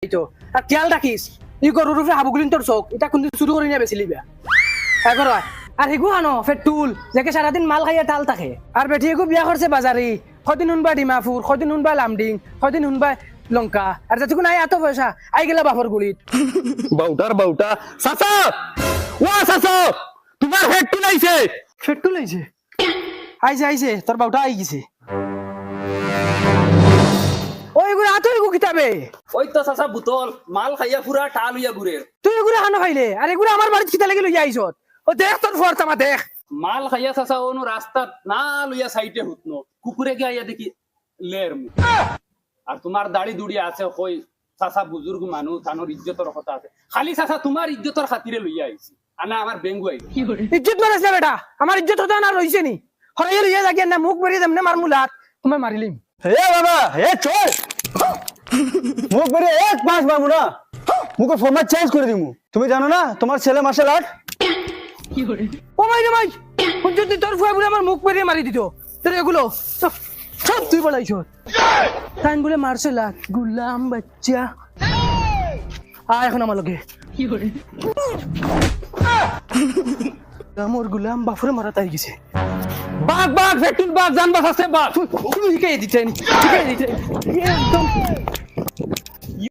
তো আর খেয়াল রাখিস ই গরুর উপরে হাবুগুলিন তোর চোখ এটা কোনদিন চুরি করে নিয়ে বেছিলি বা এগর আর হেগু আনো পেট্রোল যাকে সারাদিন মাল খাইয়া টাল থাকে আর বেটি এগু বিয়া করছে বাজারি কদিন শুনবা ডিমাপুর কদিন শুনবা লামডিং কদিন শুনবা লঙ্কা আর যাতে নাই এত পয়সা আই গেলা বাপর গুলিত বাউটার বাউটা চাচা ও চাচা তোমার হেডটুল আইছে পেট্রোল আইছে আইছে আইছে তোর বাউটা আই গেছে ওই এগুলো আতই গু কিতাবে ওই তো চাচা বুতল মাল খাইয়া পুরা টাল হইয়া ঘুরে তুই এগুলো হানো খাইলে আর এগুলো আমার বাড়িতে কিতা লাগি লইয়া আইছত ও দেখ তোর ফর্তামা দেখ মাল খাইয়া চাচা অনু রাস্তা না লইয়া সাইডে হুতনো কুকুরে গিয়া আইয়া দেখি লের মুখ আর তোমার দাড়ি দুড়ি আছে কই চাচা বুজুর্গ মানুষ তানোর ইজ্জতর কথা আছে খালি চাচা তোমার ইজ্জতর খাতিরে লইয়া আইছি আনা আমার বেঙ্গু আইছি ইজ্জত মারাস না বেটা আমার ইজ্জত হতো না রইছে নি হরাইয়া লইয়া যাকে না মুখ বেরিয়ে দেম না মার মুলাত তুমি মারিলিম হে বাবা হে চল মুখ বেরিয়ে এক পাঁচ মারবো না মুখের ফরম্যাট চেঞ্জ করে দিমু তুমি জানো না তোমার ছেলে মার্শাল আর্ট ও ভাই রে ভাই যদি তোর ফুয়া বলে আমার মুখ বেরিয়ে মারি দিত তোর এগুলো সব সব তুই বলাইছ তাই বলে মারছে লাগ গুলাম বাচ্চা এখন আমার লগে আমার গুলাম বাফরে মারা তাই গেছে বাঘ বাঘ পেট্রোল বাঘ জান বাস আছে বাঘ তুমি শিখাই দিতে একদম